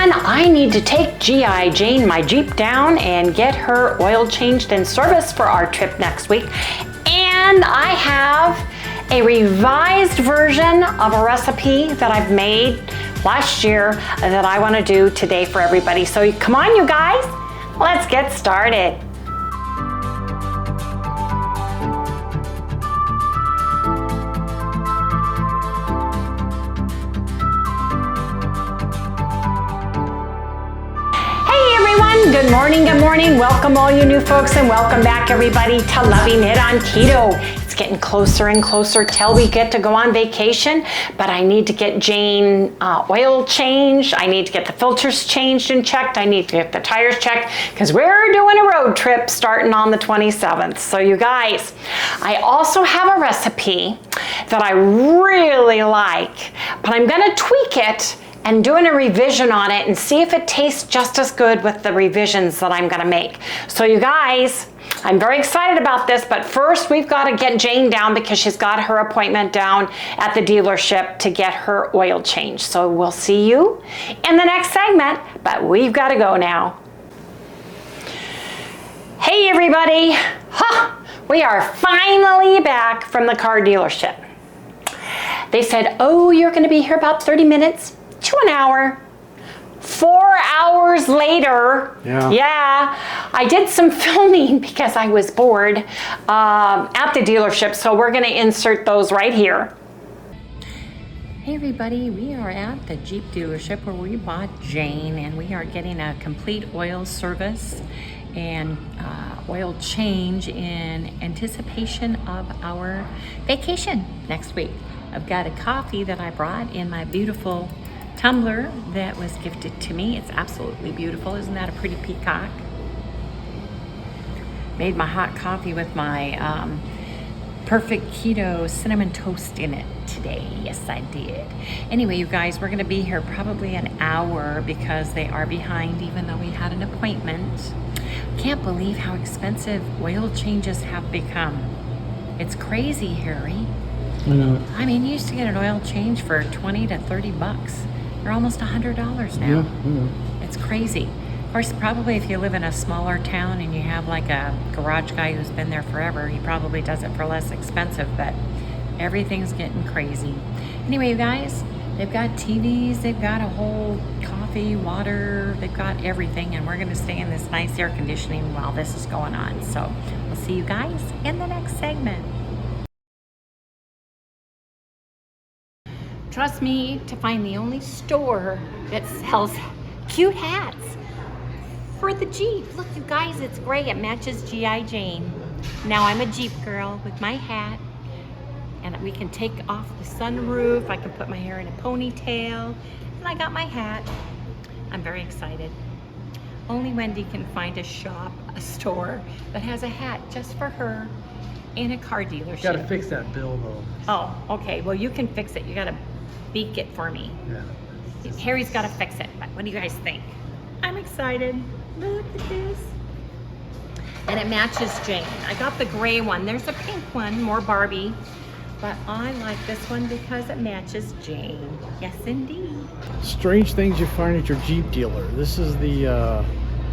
everyone. I need to take G.I. Jane, my Jeep, down and get her oil changed and serviced for our trip next week. And I have a revised version of a recipe that I've made last year that I want to do today for everybody. So come on, you guys, let's get started. Good morning, good morning. Welcome all you new folks and welcome back everybody to Loving It on Keto. It's getting closer and closer till we get to go on vacation, but I need to get Jane oil changed. I need to get the filters changed and checked. I need to get the tires checked because we're doing a road trip starting on the 27th. So you guys, I also have a recipe that I really like, but I'm gonna tweak it and doing a revision on it and see if it tastes just as good with the revisions that I'm gonna make. So you guys, I'm very excited about this, but first we've gotta get Jane down because she's got her appointment down at the dealership to get her oil changed. So we'll see you in the next segment, but we've gotta go now. Hey everybody, we are finally back from the car dealership. They said, oh, you're gonna be here about 30 minutes to an hour. 4 hours later, yeah, I did some filming because I was bored at the dealership, so we're gonna insert those right here. Hey everybody, we are at the Jeep dealership where we bought Jane, and we are getting a complete oil service and oil change in anticipation of our vacation next week. I've got a coffee that I brought in my beautiful tumbler that was gifted to me. It's absolutely beautiful. Isn't that a pretty peacock? Made my hot coffee with my perfect keto cinnamon toast in it today. Yes, I did. Anyway, you guys, we're gonna be here probably an hour because they are behind even though we had an appointment. Can't believe how expensive oil changes have become. It's crazy, Harry. I know. I mean, you used to get an oil change for 20 to 30 bucks. They're almost $100 now. Yeah, I know. It's crazy. Of course, probably if you live in a smaller town and you have like a garage guy who's been there forever, he probably does it for less expensive, but everything's getting crazy. Anyway, you guys, they've got TVs, they've got a whole coffee, water, they've got everything, and we're gonna stay in this nice air conditioning while this is going on. So we'll see you guys in the next segment. Trust me to find the only store that sells cute hats for the Jeep. Look, you guys, it's gray. It matches G.I. Jane. Now I'm a Jeep girl with my hat, and we can take off the sunroof. I can put my hair in a ponytail, and I got my hat. I'm very excited. Only Wendy can find a store that has a hat just for her in a car dealership. Gotta fix that bill though. Oh, okay. Well, you can fix it. You gotta beak it for me. Yeah. Harry's gotta fix it. But what do you guys think? I'm excited. Look at this. And it matches Jane. I got the gray one. There's a pink one, more Barbie. But I like this one because it matches Jane. Yes, indeed. Strange things you find at your Jeep dealer. This is the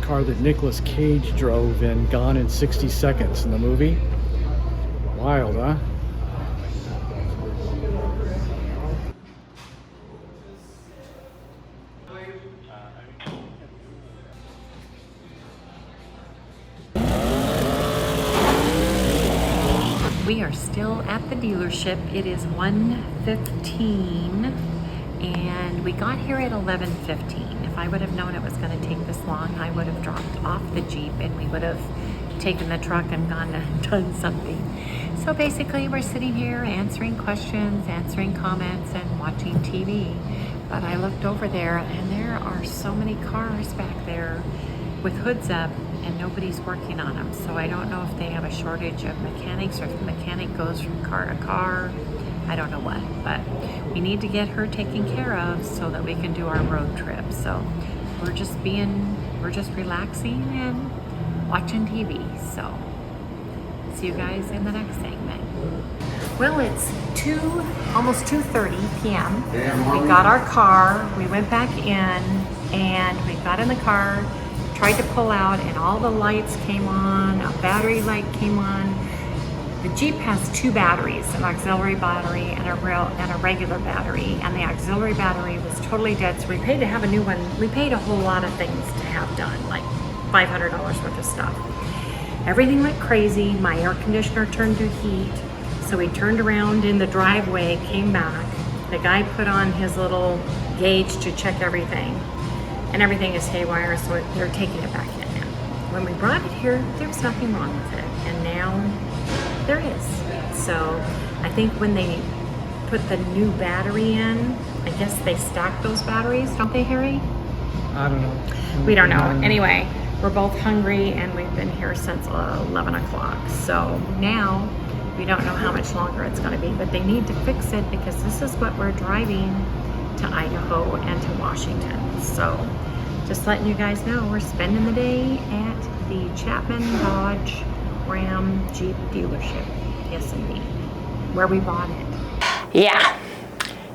car that Nicolas Cage drove in Gone in 60 Seconds in the movie. Wild, huh? We are still at the dealership. It is 1:15 and we got here at 11:15. If I would have known it was going to take this long, I would have dropped off the Jeep and we would have taken the truck and gone and done something. So basically we're sitting here answering questions, answering comments, and watching TV. But I looked over there and there are so many cars back there with hoods up and nobody's working on them. So I don't know if they have a shortage of mechanics or if the mechanic goes from car to car. I don't know what, but we need to get her taken care of so that we can do our road trip. So we're just relaxing and watching TV. So see you guys in the next segment. Well, it's almost 2:30 p.m. We got our car, we went back in, and we got in the car, tried to pull out, and all the lights came on, a battery light came on. The Jeep has 2 batteries, an auxiliary battery and a regular battery, and the auxiliary battery was totally dead, so we paid to have a new one. We paid a whole lot of things to have done, like $500 worth of stuff. Everything went crazy. My air conditioner turned to heat, so we turned around in the driveway, came back. The guy put on his little gauge to check everything, and everything is haywire, so they're taking it back in now. When we brought it here, there was nothing wrong with it, and now there is. So I think when they put the new battery in, I guess they stack those batteries, don't they, Harry? I don't know. We don't know. Anyway, we're both hungry and we've been here since 11 o'clock. So now we don't know how much longer it's going to be, but they need to fix it because this is what we're driving to Idaho and to Washington. So just letting you guys know, we're spending the day at the Chapman Dodge Ram Jeep dealership. Yes, indeed. Where we bought it. Yeah,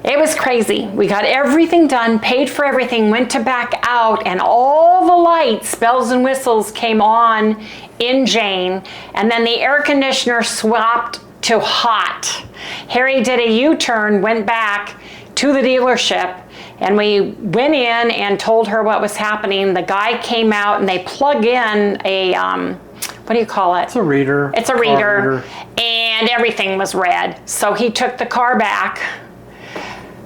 it was crazy. We got everything done, paid for everything, went to back out, and all the lights, bells and whistles came on in Jane, and then the air conditioner swapped to hot. Harry did a U-turn, went back to the dealership, and we went in and told her what was happening. The guy came out and they plug in a, what do you call it? It's a reader. It's a reader. And everything was red. So he took the car back.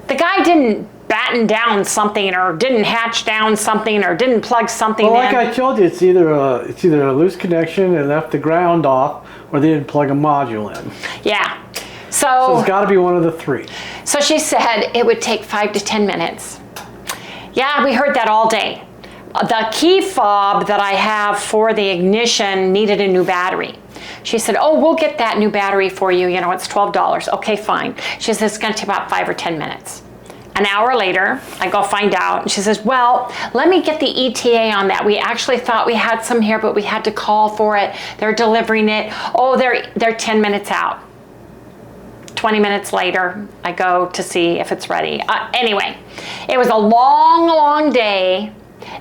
The guy didn't batten down something or didn't hatch down something or didn't plug something in. Well, like I told you, it's either a loose connection and left the ground off, or they didn't plug a module in. Yeah. So it's got to be one of the 3. So she said it would take 5 to 10 minutes. Yeah, we heard that all day. The key fob that I have for the ignition needed a new battery. She said, oh, we'll get that new battery for you. You know, it's $12. Okay, fine. She says, it's going to take about 5 or 10 minutes. An hour later, I go find out. And she says, well, let me get the ETA on that. We actually thought we had some here, but we had to call for it. They're delivering it. Oh, they're 10 minutes out. 20 minutes later, I go to see if it's ready. Anyway, it was a long, long day.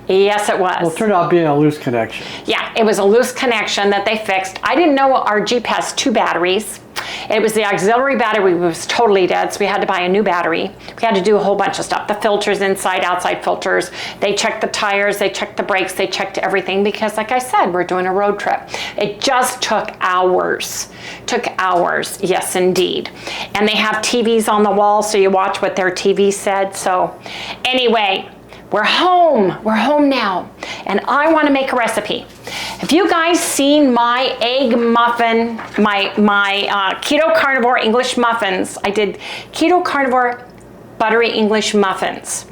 Yes, it was. Well, it turned out being a loose connection. Yeah, it was a loose connection that they fixed. I didn't know our Jeep has 2 batteries. It was the auxiliary battery was totally dead, so we had to buy a new battery. We had to do a whole bunch of stuff. The filters, inside, outside filters. They checked the tires, they checked the brakes, they checked everything because, like I said, we're doing a road trip. It just took hours. Took hours, yes, indeed. And they have TVs on the wall, so you watch what their TV said. So anyway, we're home now, and I want to make a recipe. Have you guys seen my egg muffin, my Keto Carnivore English muffins? I did Keto Carnivore buttery English muffins,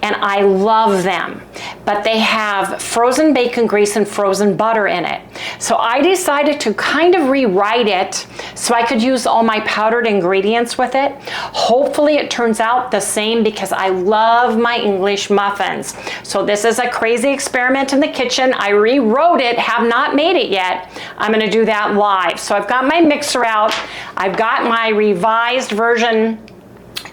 and I love them, but they have frozen bacon grease and frozen butter in it. So I decided to kind of rewrite it so I could use all my powdered ingredients with it. Hopefully it turns out the same because I love my English muffins. So this is a crazy experiment in the kitchen. I rewrote it, have not made it yet. I'm gonna do that live. So I've got my mixer out. I've got my revised version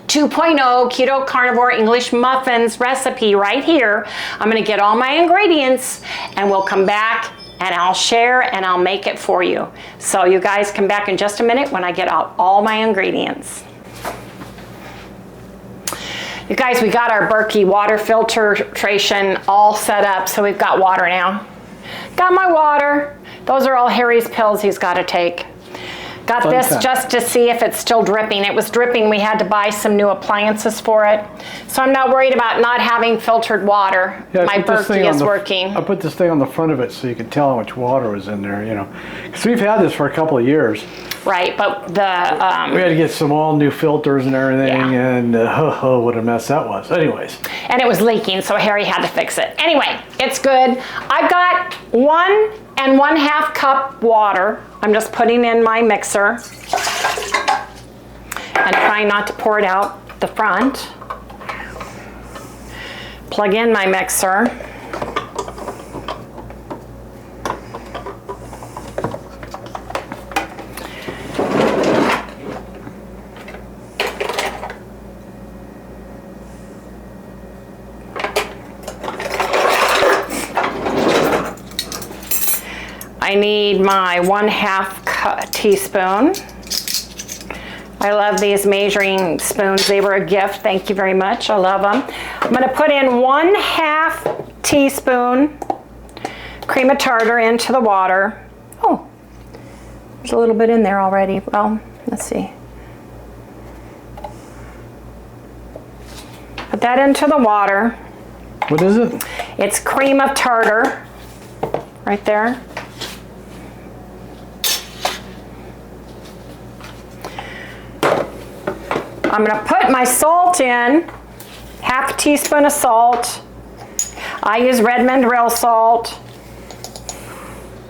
2.0 Keto Carnivore English Muffins recipe right here. I'm gonna get all my ingredients and we'll come back and I'll share and I'll make it for you. So you guys come back in just a minute when I get out all my ingredients. You guys, we got our Berkey water filtration all set up, so we've got water now. Got my water. Those are all Harry's pills he's got to take. Got Fun this fact. just to see if it's still dripping. It was dripping. We had to buy some new appliances for it. So I'm not worried about not having filtered water. Yeah, my Berkey is working. I put this thing on the front of it so you can tell how much water was in there, you know. Because we've had this for a couple of years. Right, but the... we had to get some all new filters and everything, Yeah. and what a mess that was. Anyways. And it was leaking, so Harry had to fix it. Anyway, it's good. I've got 1 1/2 cup water. I'm just putting in my mixer and trying not to pour it out the front. Plug in my mixer. I need my 1/2 teaspoon. I love these measuring spoons. They were a gift. Thank you very much. I love them. I'm going to put in 1/2 teaspoon cream of tartar into the water. Oh, there's a little bit in there already. Well, let's see. Put that into the water. What is it? It's cream of tartar, right there. I'm gonna put my salt in, 1/2 teaspoon of salt. I use REDMOND REAL SALT.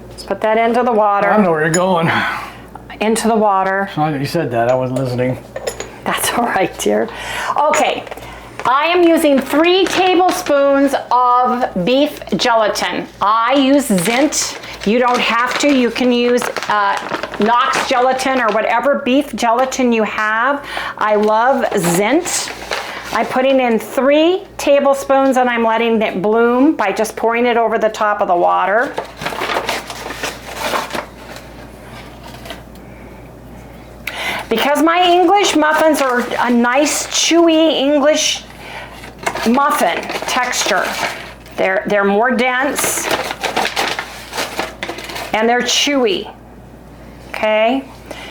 Let's put that into the water. I know where you're going. Into the water. You said that, I wasn't listening. That's all right, dear. Okay, I am using 3 tablespoons of beef gelatin. I use Zint. You don't have to. You can use Knox gelatin or whatever beef gelatin you have. I love Zint. I'm putting in 3 tablespoons and I'm letting it bloom by just pouring it over the top of the water. Because my English muffins are a nice chewy English muffin texture. They're more dense and they're chewy. Okay,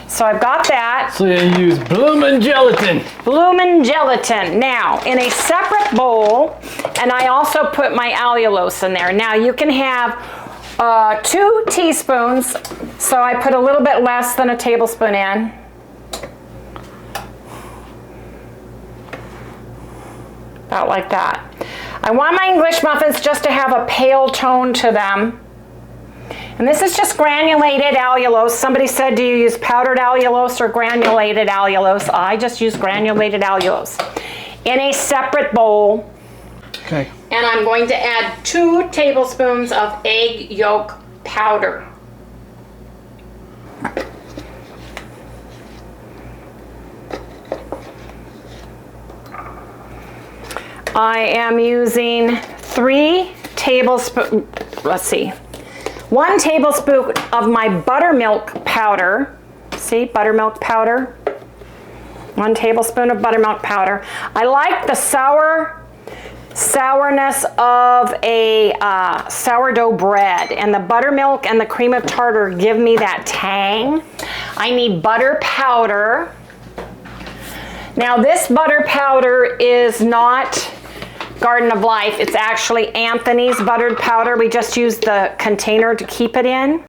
so I've got that. So you use bloomin' gelatin. Bloomin' gelatin. Now, in a separate bowl, and I also put my allulose in there. Now you can have 2 teaspoons, so I put a little bit less than a tablespoon in. About like that. I want my English muffins just to have a pale tone to them. And this is just granulated allulose. Somebody said, do you use powdered allulose or granulated allulose? I just use granulated allulose. In a separate bowl. Okay. And I'm going to add 2 tablespoons of egg yolk powder. I am using 3 tablespoons, let's see, 1 tablespoon of my buttermilk powder. See, buttermilk powder. 1 tablespoon of buttermilk powder. I like the sourness of a sourdough bread, and the buttermilk and the cream of tartar give me that tang. I need butter powder. Now this butter powder is not Garden of Life. It's actually Anthony's buttered powder. We just use the container to keep it in.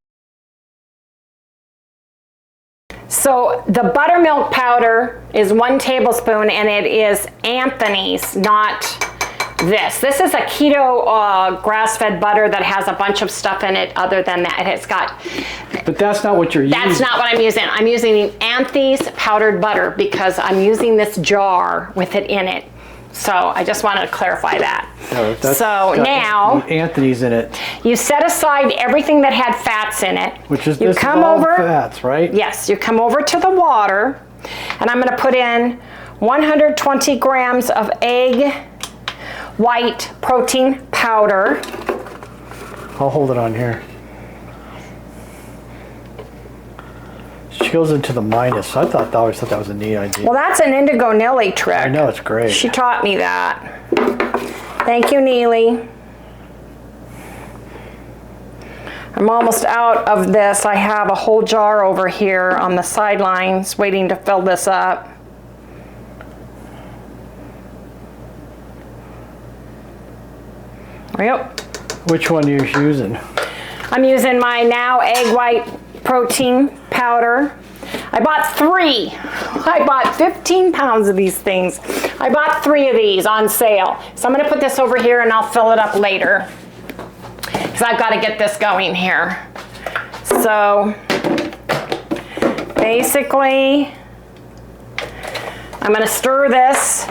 So the buttermilk powder is 1 tablespoon and it is Anthony's, not this. This is a keto grass-fed butter that has a bunch of stuff in it other than that. It's got... But that's not what you're using. That's not what I'm using. I'm using Anthony's powdered butter because I'm using this jar with it in it. So I just wanted to clarify that. No, so now Anthony's in it. You set aside everything that had fats in it. Which is you this come is all over, fats, right? Yes, you come over to the water and I'm going to put in 120 grams of egg white protein powder. I'll hold it on here. She goes into the minus. I always thought that was a neat idea. Well, that's an Indigo Nilly trick. I know, it's great. She taught me that. Thank you, Neely. I'm almost out of this. I have a whole jar over here on the sidelines waiting to fill this up. Yep. Which one are you using? I'm using my Now Egg White Protein Powder. I bought 3. I bought 15 pounds of these things. I bought 3 of these on sale. So I'm going to put this over here and I'll fill it up later, because I've got to get this going here. So basically, I'm going to stir this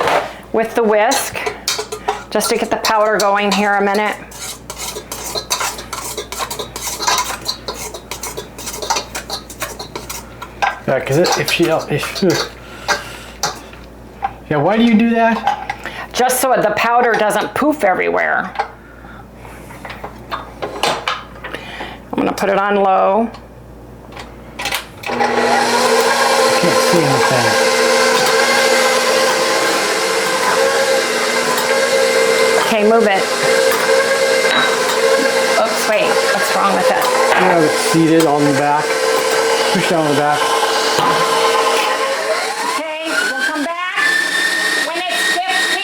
with the whisk just to get the powder going here a minute. Yeah, because yeah, why do you do that? Just so the powder doesn't poof everywhere. I'm gonna put it on low. Can't see anything. Okay, move it. Oops, wait, what's wrong with it? You have it seated on the back. Push down on the back. Okay, we'll come back when it's 50.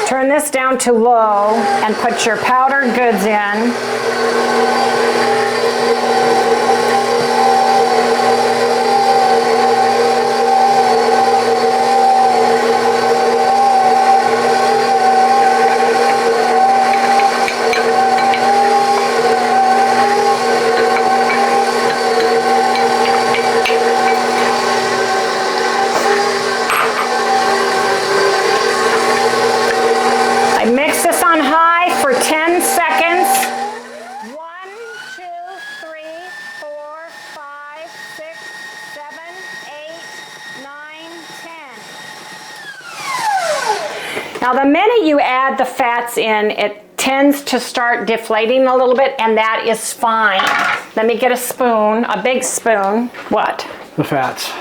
Turn this down to low and put your powdered goods in. I mix this on high for 10 seconds. 1, 2, 3, 4, 5, 6, 7, 8, 9, 10. Now the minute you add the fats in, it tends to start deflating a little bit, and that is fine. Let me get a spoon, a big spoon. What? The fats.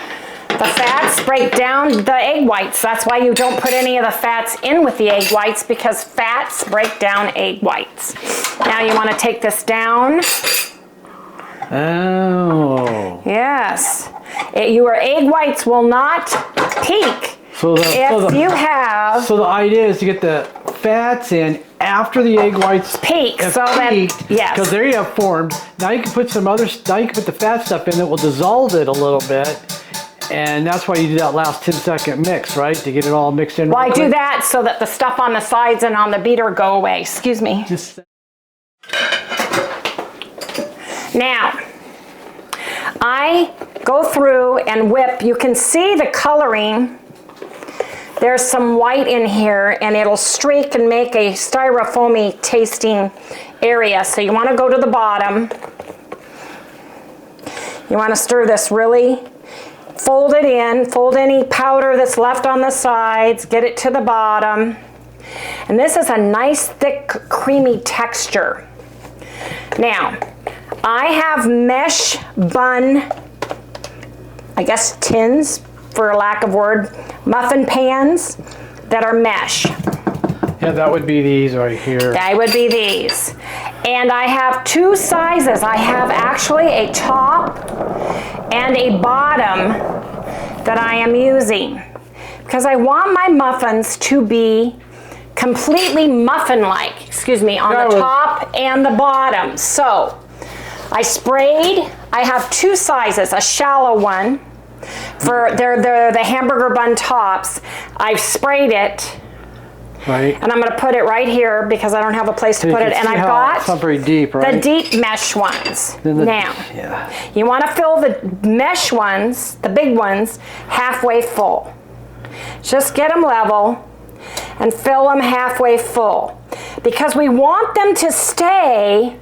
The fats break down the egg whites. That's why you don't put any of the fats in with the egg whites, because fats break down egg whites. Now you want to take this down. Oh. Yes. Your egg whites will not peak So the idea is to get the fats in after the egg whites peak, have so peaked, that, yes. because there you have formed. Now you can put some other. Now you can put the fat stuff in that will dissolve it a little bit. And that's why you do that last 10-second mix, right? To get it all mixed in. Well, I do that so that the stuff on the sides and on the beater go away. Excuse me. Now, I go through and whip. You can see the coloring. There's some white in here, and it'll streak and make a styrofoamy tasting area. So you want to go to the bottom. You want to stir this really. Fold it in, fold any powder that's left on the sides, get it to the bottom. And this is a nice, thick, creamy texture. Now, I have mesh bun, I guess tins, for lack of word, muffin pans that are mesh. Yeah, that would be these right here. That would be these. And I have two sizes. I have actually a top and a bottom that I am using, because I want my muffins to be completely muffin-like, excuse me, on the top and the bottom. So I sprayed, I have two sizes, a shallow one, for they're the hamburger bun tops. I've sprayed it. Right. And I'm going to put it right here because I don't have a place to put it. And I've got it's not very deep, right? the deep mesh ones. Now, you want to fill the mesh ones, the big ones, halfway full. Just get them level and fill them halfway full, because we want them to stay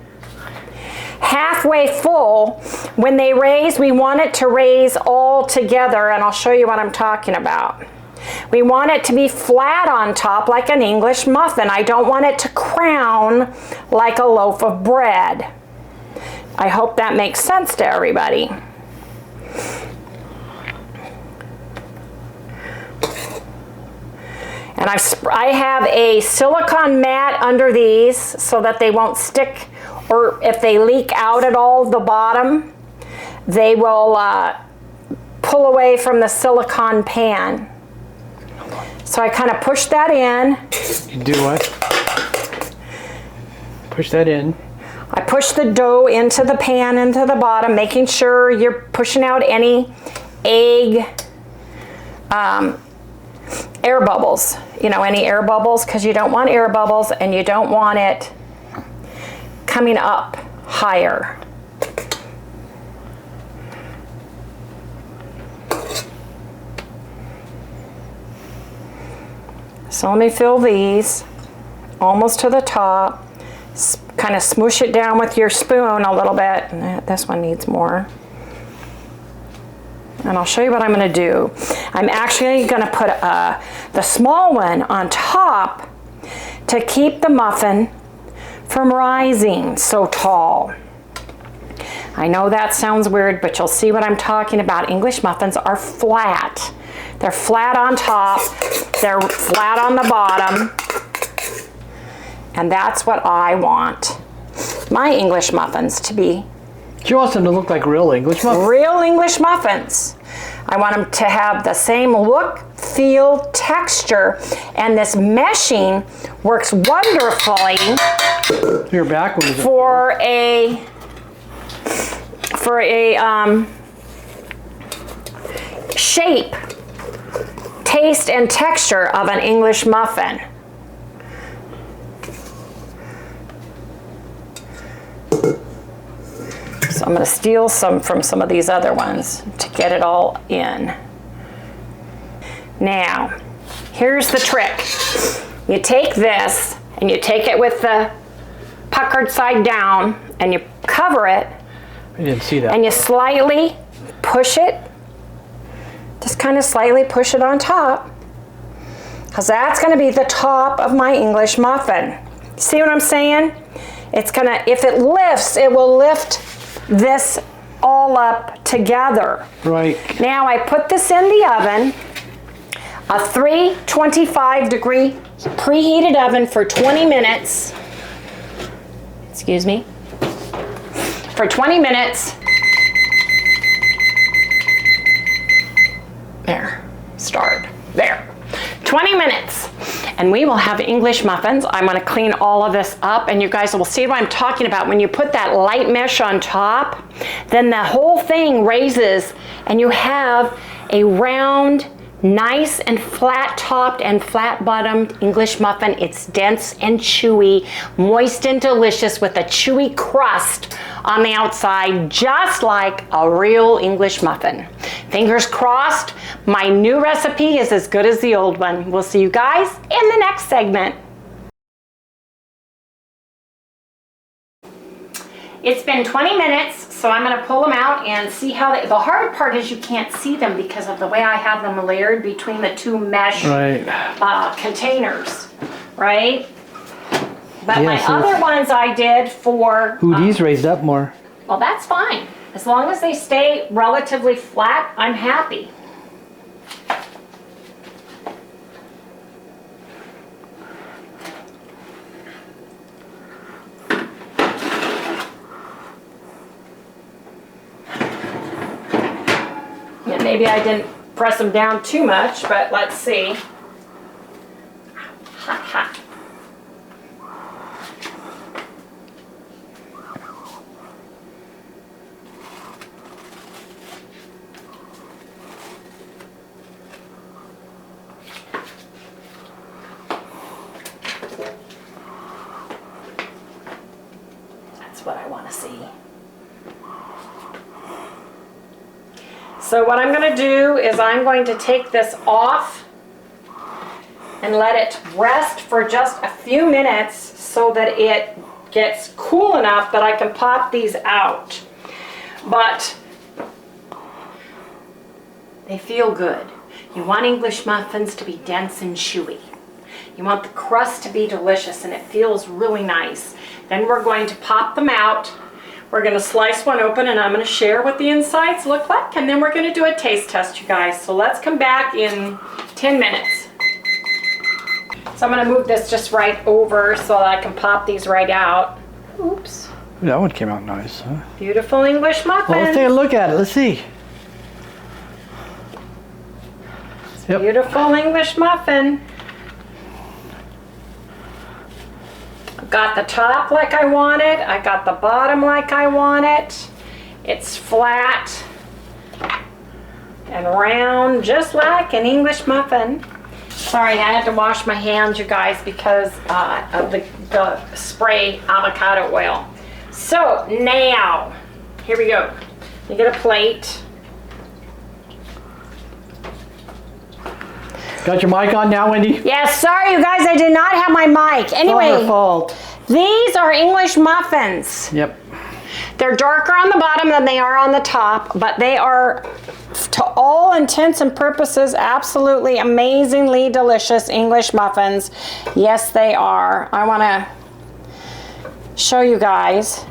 halfway full. When they raise, we want it to raise all together, and I'll show you what I'm talking about. We want it to be flat on top like an English muffin. I don't want it to crown like a loaf of bread. I hope that makes sense to everybody. And I have a silicone mat under these so that they won't stick, or if they leak out at all the bottom, they will pull away from the silicone pan. So I kind of push that in. You do what? Push that in. I push the dough into the pan, into the bottom, making sure you're pushing out any egg air bubbles. You know, any air bubbles, because you don't want air bubbles and you don't want it coming up higher. So let me fill these almost to the top. Kind of smoosh it down with your spoon a little bit. This one needs more. And I'll show you what I'm gonna do. I'm actually gonna put the small one on top to keep the muffin from rising so tall. I know that sounds weird, but you'll see what I'm talking about. English muffins are flat. They're flat on top, they're flat on the bottom, and that's what I want my English muffins to be. She wants them to look like real English muffins. Real English muffins. I want them to have the same look, feel, texture, and this meshing works wonderfully Your back one is for a shape, taste, and texture of an English muffin. So I'm going to steal some from some of these other ones to get it all in. Now, here's the trick. You take this and you take it with the puckered side down and you cover it. I didn't see that. And you slightly push it, just kind of slightly push it on top, because that's going to be the top of my English muffin. See what I'm saying? It's going to, if it lifts, it will lift this all up together. Right. Now I put this in the oven, a 325-degree preheated oven for 20 minutes. Excuse me. For 20 minutes. There, start, there. 20 minutes, and we will have English muffins. I'm gonna clean all of this up, and you guys will see what I'm talking about. When you put that light mesh on top, then the whole thing raises, and you have a round, nice and flat topped and flat bottomed English muffin. It's dense and chewy, moist and delicious with a chewy crust on the outside, just like a real English muffin. Fingers crossed, my new recipe is as good as the old one. We'll see you guys in the next segment. It's been 20 minutes, so I'm gonna pull them out and see how the hard part is you can't see them because of the way I have them layered between the two mesh containers, right? But my other ones I did for... these raised up more. Well, that's fine. As long as they stay relatively flat, I'm happy. And maybe I didn't press them down too much, but let's see. Hot, hot. That's what I want to see. So what I'm going to do is I'm going to take this off and let it rest for just a few minutes so that it gets cool enough that I can pop these out. But they feel good. You want English muffins to be dense and chewy. You want the crust to be delicious, and it feels really nice. Then we're going to pop them out. We're going to slice one open, and I'm going to share what the insides look like, and then we're going to do a taste test, you guys. So let's come back in 10 minutes. So I'm going to move this just right over so that I can pop these right out. Oops. That one came out nice, huh? Beautiful English muffins. Well, let's take a look at it. Let's see. Yep. Beautiful English muffin. Got the top like I want it. I got the bottom like I want it. It's flat and round, just like an English muffin. Sorry, I had to wash my hands, you guys, because of the spray avocado oil. So now, here we go. You get a plate. Got your mic on now, Wendy? Yes, sorry you guys, I did not have my mic. Anyway, It's all her fault. These are English muffins. Yep. They're darker on the bottom than they are on the top, but they are to all intents and purposes, absolutely amazingly delicious English muffins. Yes, they are. I want to show you guys.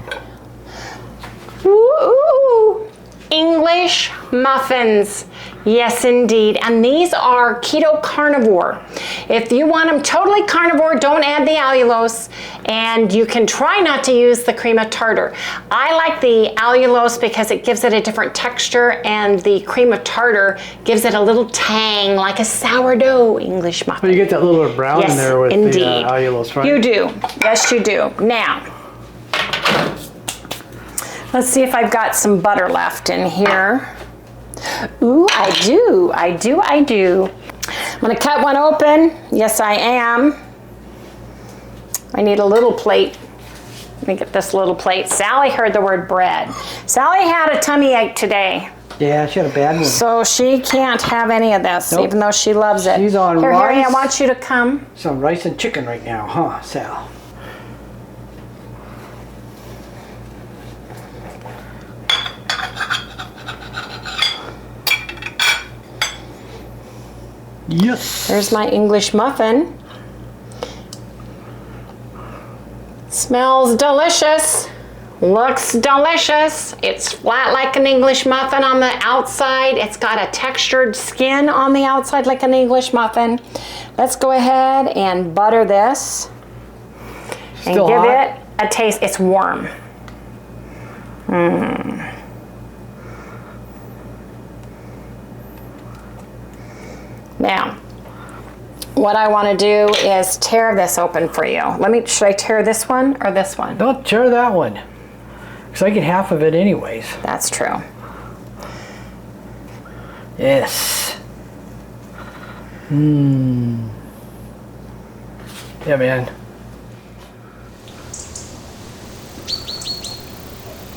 Woo! English muffins. Yes, indeed. And these are keto carnivore. If you want them totally carnivore, don't add the allulose, and you can try not to use the cream of tartar. I like the allulose because it gives it a different texture, and the cream of tartar gives it a little tang, like a sourdough English muffin. Well, you get that little brown in there with indeed. the allulose, right? You do. Yes, you do. Now, let's see if I've got some butter left in here. Ooh, I do. I'm gonna cut one open. Yes, I am. I need a little plate. Let me get this little plate. Sally heard the word bread. Sally had a tummy ache today. Yeah, she had a bad one. So she can't have any of this, Nope. even though she loves it. She's on Here, rice. Harry, I want you to come. She's on rice and chicken right now, huh, Sal? Yes. There's my English muffin. Smells delicious. Looks delicious. It's flat like an English muffin on the outside. It's got a textured skin on the outside like an English muffin. Let's go ahead and butter this and Still give hot? it a taste. It's warm. Now, what I want to do is tear this open for you. Should I tear this one or this one? Don't tear that one, because I get half of it anyways. That's true. Yes. Yeah, man.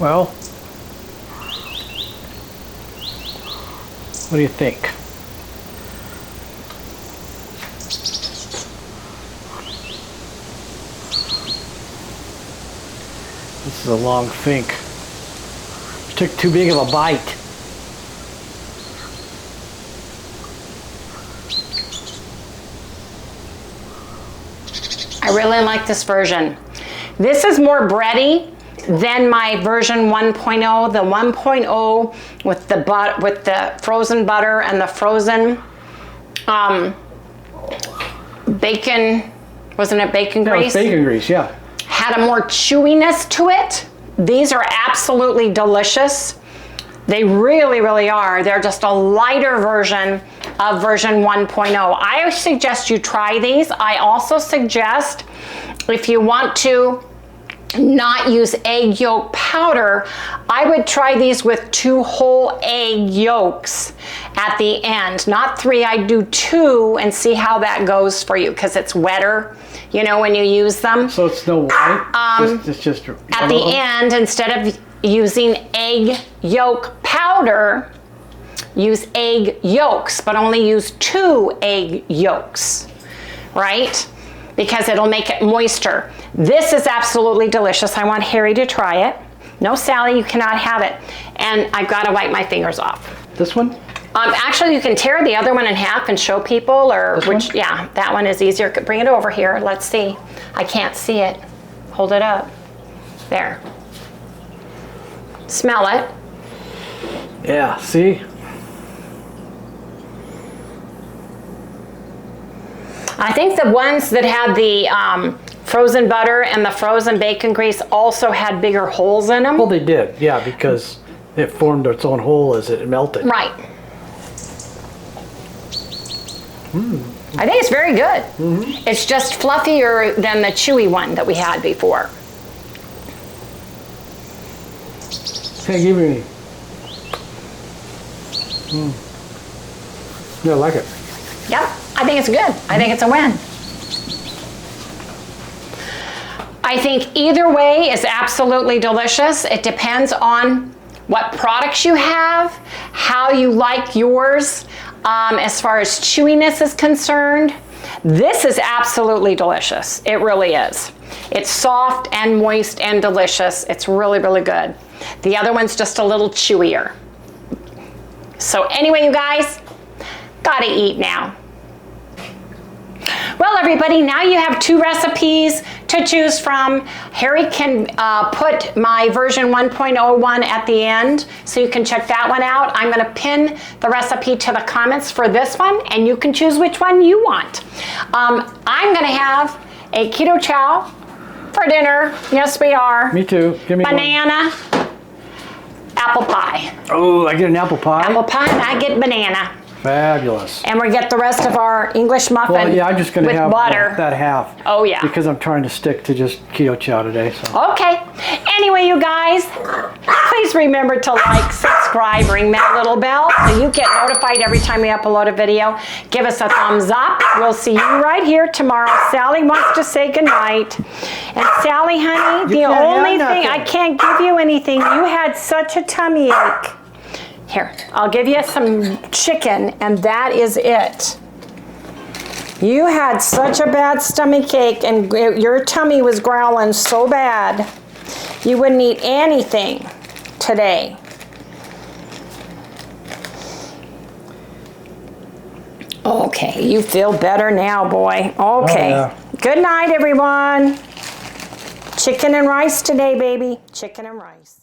Well, what do you think? This is a long fink. You took too big of a bite. I really like this version. This is more bready than my version 1.0. The 1.0 with the frozen butter and the frozen bacon, wasn't it bacon grease? No, it's bacon grease, yeah. Had a more chewiness to it. These are absolutely delicious. They really, really are. They're just a lighter version of version 1.0. I suggest you try these. I also suggest, if you want to not use egg yolk powder, I would try these with 2 whole egg yolks at the end. Not 3, I'd do 2 and see how that goes for you, because it's wetter, you know, when you use them. So it's no white? It's just at the end, instead of using egg yolk powder, use egg yolks, but only use 2 egg yolks, right? Because it'll make it moister. This is absolutely delicious. I want Harry to try it. No, Sally, you cannot have it. And I've got to wipe my fingers off. This one? Actually, you can tear the other one in half and show people, or This which, one? yeah, that one is easier. Bring it over here. Let's see. I can't see it. Hold it up. There. Smell it. Yeah, see? I think the ones that had the frozen butter and the frozen bacon grease also had bigger holes in them. Well, they did, yeah, because it formed its own hole as it melted. Right. I think it's very good. It's just fluffier than the chewy one that we had before. Can't give me any. Yeah, I like it. Yep, I think it's good. I think it's a win. I think either way is absolutely delicious. It depends on what products you have, how you like yours, as far as chewiness is concerned. This is absolutely delicious. It really is. It's soft and moist and delicious. It's really, really good. The other one's just a little chewier. So anyway, you guys, gotta eat now. Well, everybody, now you have 2 recipes to choose from. Harry can put my version 1.01 at the end, so you can check that one out. I'm going to pin the recipe to the comments for this one, and you can choose which one you want. I'm going to have a keto chow for dinner. Yes, we are. Me too. Give me banana, apple pie. Oh, I get an apple pie? Apple pie, and I get banana. Fabulous. And we get the rest of our English muffin well, yeah, I'm just going to have butter. That half. Oh, yeah. Because I'm trying to stick to just keto chow today. So. Okay. Anyway, you guys, please remember to like, subscribe, ring that little bell so you get notified every time we upload a video. Give us a thumbs up. We'll see you right here tomorrow. Sally wants to say goodnight. And Sally, honey, the only thing, I can't give you anything. You had such a tummy ache. Here, I'll give you some chicken, and that is it. You had such a bad stomach ache, and your tummy was growling so bad, you wouldn't eat anything today. Okay, you feel better now, boy. Okay. Oh, yeah. Good night, everyone. Chicken and rice today, baby. Chicken and rice.